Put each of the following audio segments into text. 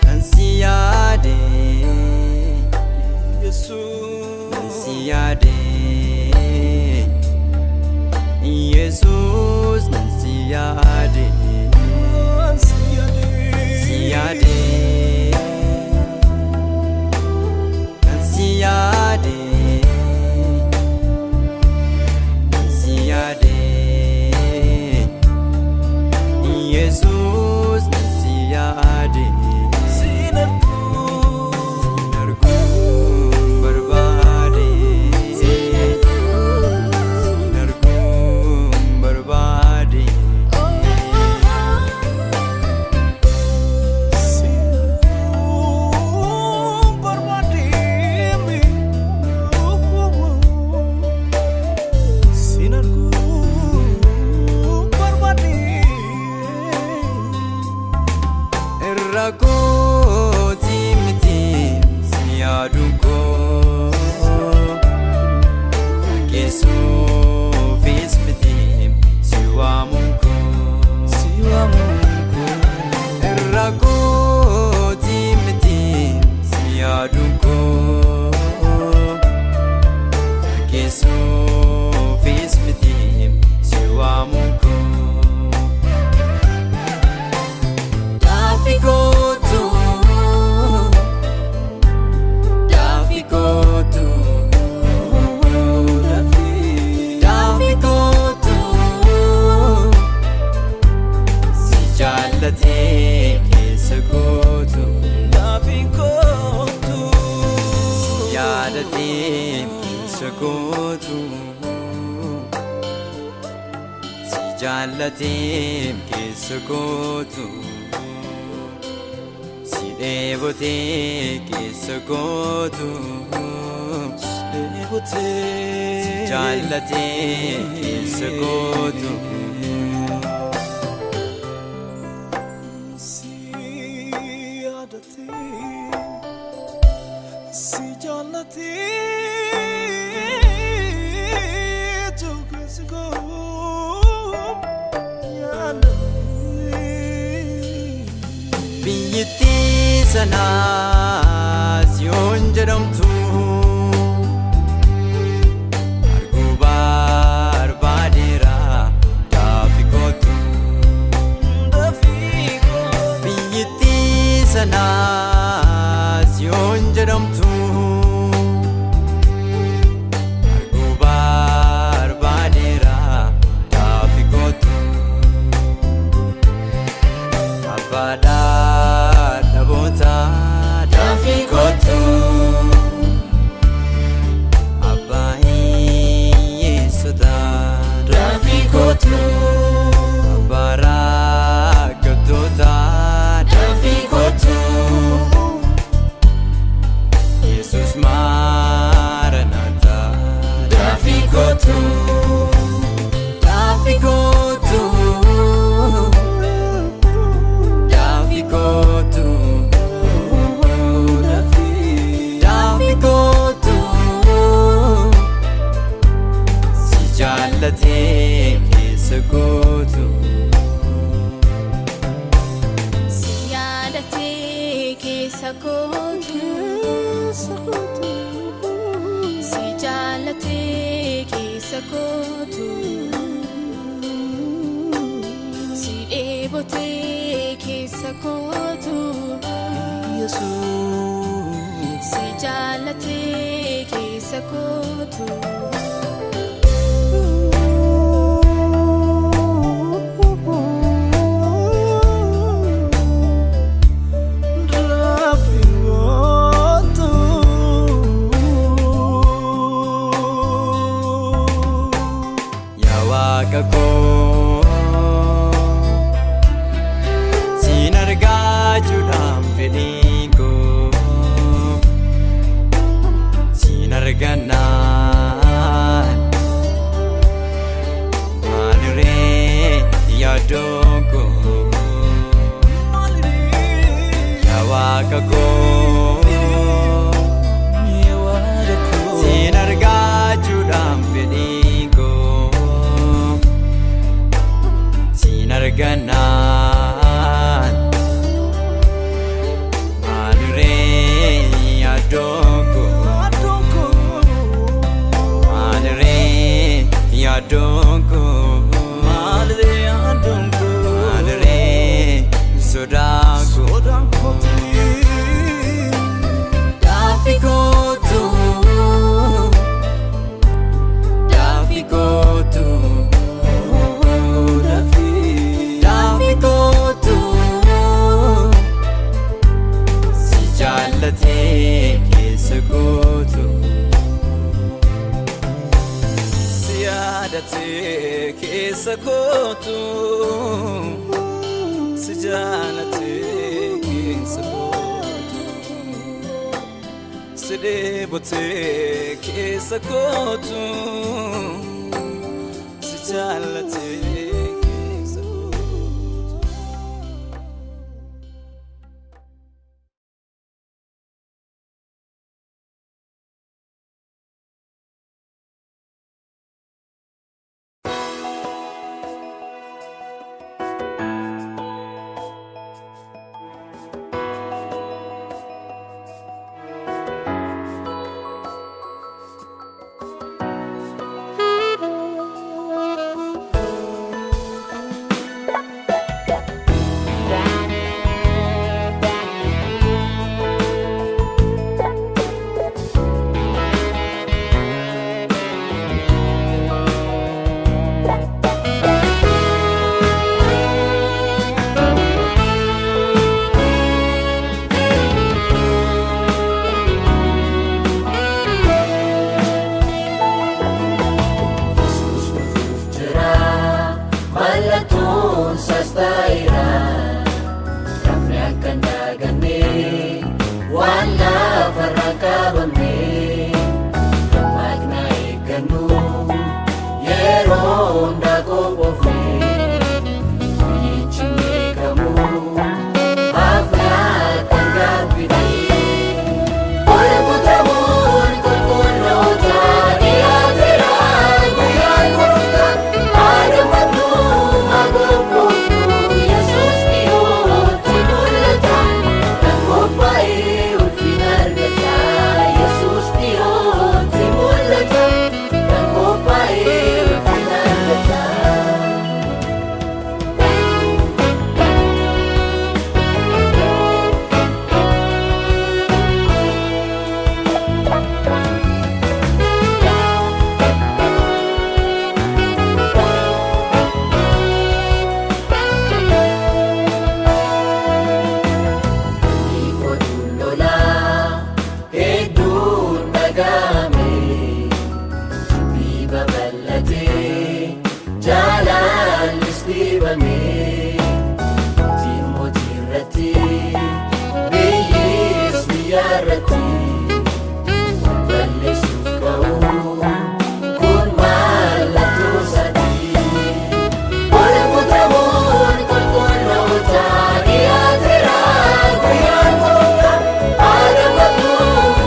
Nansiyade Jesus Nansiyade Jesus Nansiyade Nansiyade Nansiyade Nansiyade Jesus Nansiyade Rago timtim siaduko Yesu vismitim siwamunko Rago timtim siaduko Yesu vismitim siwamunko Jalatim kisakotu si devote kisakotu Jalatim kisakotu si adatim si jalatim Biyyatti sana siyoon jedhamtu arguu barbaadeera dafii kootu Biyyatti sana siyoon jedhamtu arguu barbaadeera dafii kootu Abbaadha Dafii kootu Abbaa hiyyeessota Dafii kootu Abbaa rakkattoota Dafii kootu Yesus Maranatha Dafii kootu Dafii kootu Dafii kootu Jalatim kisakotu Siyadate kisakotu Si jalate kisakotu Si devote kisakotu Jesus Si jalate kisakotu Kako sinarga judam fediko sinarganan manure yadoko yawa kako sinarga judam fediko ganaan Maaliree yaadoon koo Maaliree yaadoon koo Maaliree sodaan koo Daafi kootu Daafi kootu Daafi kootu Si jaallatee keessa kootu Si yaadatee keessa kootu Si jaallatee keessa kootu Si dheebotee keessa kootu Si jaallatee keessa kootu Mallatun sastaira Rafni akan dagame Wala farakabame Magna ikanu Yeron dako pofi Ichime kamu Afya tanggapidi Oleh putamun kulkun rauta Dia tirai buyan kota Ada matu Yesus Dio timulatan Nagkupai ulfinar gata Yesus Dio timulatan Nagkupai ulfinar gata Ikot ulola Edun nagame Viva ballate Jalan istibame Timoti rati Biyis biyarati Balis kau Kun malatu sadi Oleh putamun kulkun rauta Dia tirai buyan kota Ada matu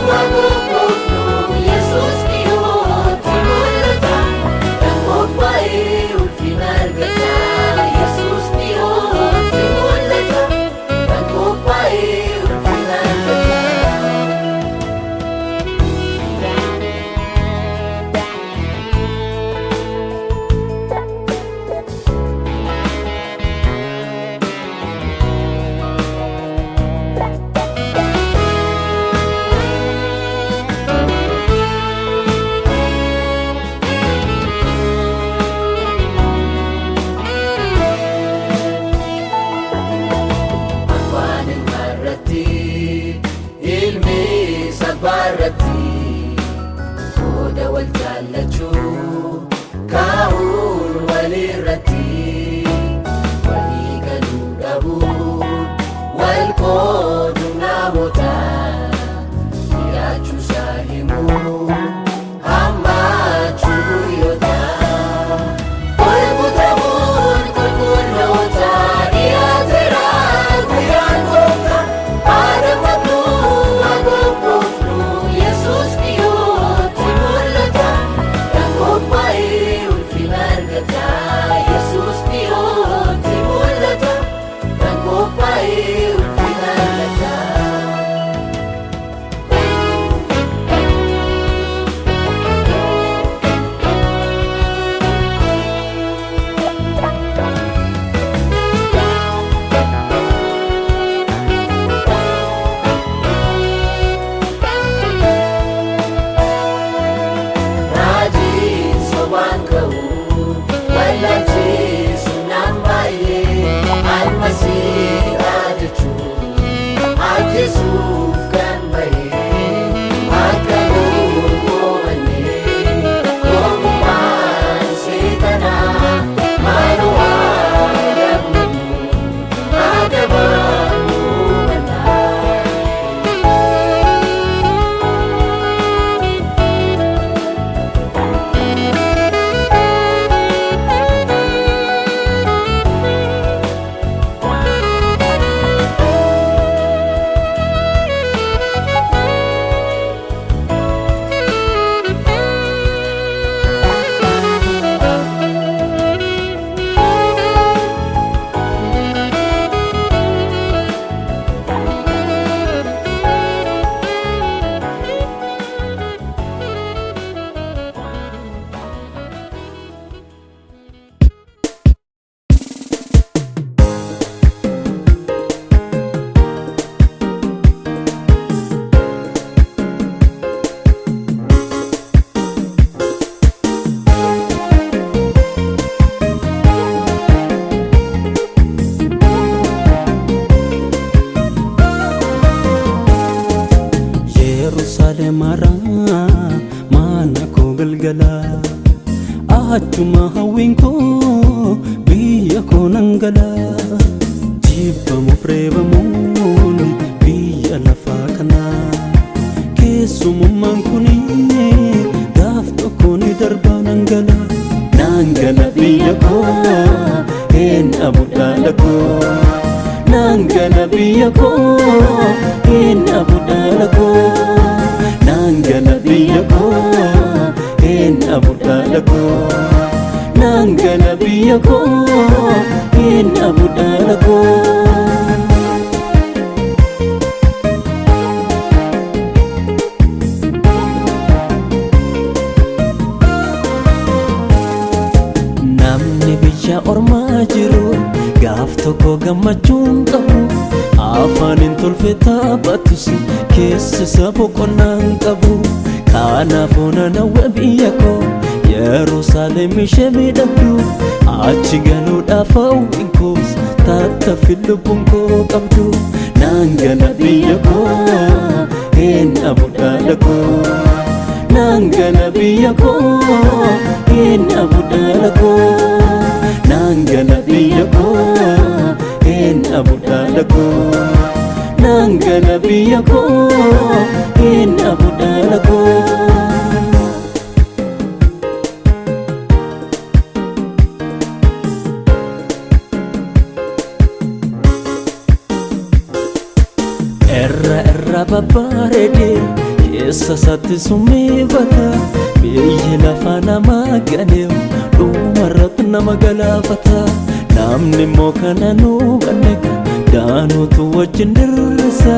magupukno Yesus Dio timulatan Nagkupai ulfinar gata Yesus Dio timulatan Nagkupai ulfinar gata gala achuma hawwiin koo biyya koo nan gala jibbamuuf reebamuun biyya lafaa kanaa keessummaan kuni gaaf tokko ni darbaa nan gala biyya koo hin dhabu dhaala koo nan gala biyya koo hin dhabu dhaala koo nan gala biyya koo hin dhabu dhaala koo nan gala biyya koo hin dhabu dhaala koo. Namni biyya ormaa jiru gaaf tokko gammachuun qabu afaanin tolfee taphatus keessa isaa boqonnaan qabu kanaafuu nanawwa biyya koo Yerusaalem ishee miidhagdu achi galuudhaaf hawwiin koos tattaaffii lubbuun koo qabdu nan gala biyya koo hin dhabu dhaala koo nan gala biyya koo hin dhabu dhaala koo nan gala biyya koo hin dhabu dhaala koo nan gala biyya koo hin dhabu dhaala koo. Irra babbareede keessa isaatti summiifata biyyi lafa namaa ganeewu dhumarratti nama galaafata namni immoo kana nu banneeka daanuutu wajjin dirrisa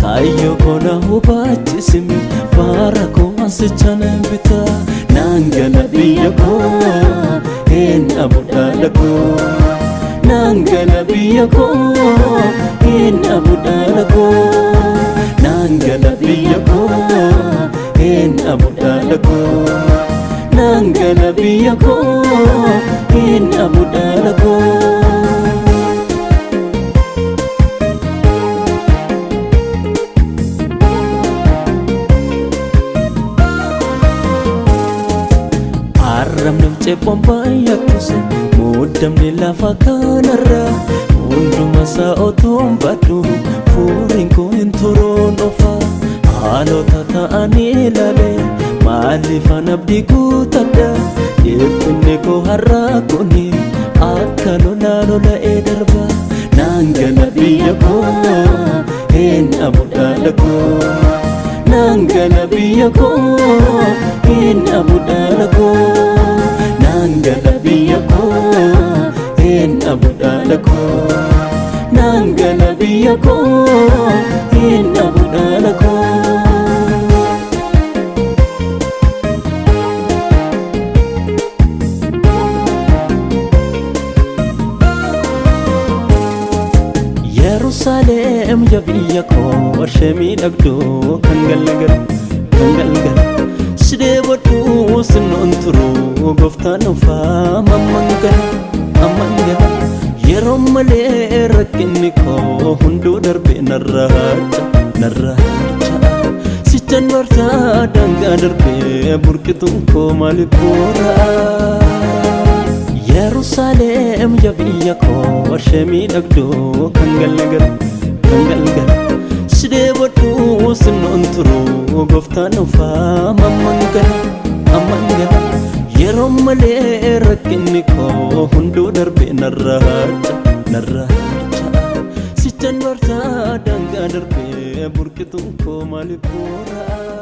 kaayyoo koona hubaachisimi baara koo ansicha nan bita nan gala biyya koo hin dhabu dhaala koo nan gala biyya koo hin dhabu dhaala koo nan gala biyya koo hin dhabu dhaala koo nan gala biyya koo hin dhabu dhaala koo. Arrabni ceebboon baay'ee kuuse muddamni lafa kanarra hunduma isaa otoon badhu fuuriin koo hin turoon ofa haalota ta'anii ilaale maaliifan abdii guutadha dhiphinni koo har'aa kuni akka lola'ee darba nan gala biyya koo hin dhabu dhaala koo nan gala biyya koo hin dhabu dhaala koo nan gala biyya koo hin dhabu dhaala koo nan gala biyya koo hin dhabu dhaala koo. Yerusaalem ya biyya koo ishee miidhagduu kan galgal sidee bodhuu sinnoon turuu gooftaan dhufaa amman gala yeroo malee rakkinni koo hunduu darbee narra harca'a sichaan bartaa daangaa darbee burqituun koo maaliif boora'a. Yerusaalem ya biyya koo ishee miidhagduu kan galgal sidee bodhuu sinnoon turuu gooftaan dhufaa amman gala yeroo malee rakkinni koo hunduu darbee narra harca'a sichaan bartaa daangaa darbee burqituun koo maaliif boora'a.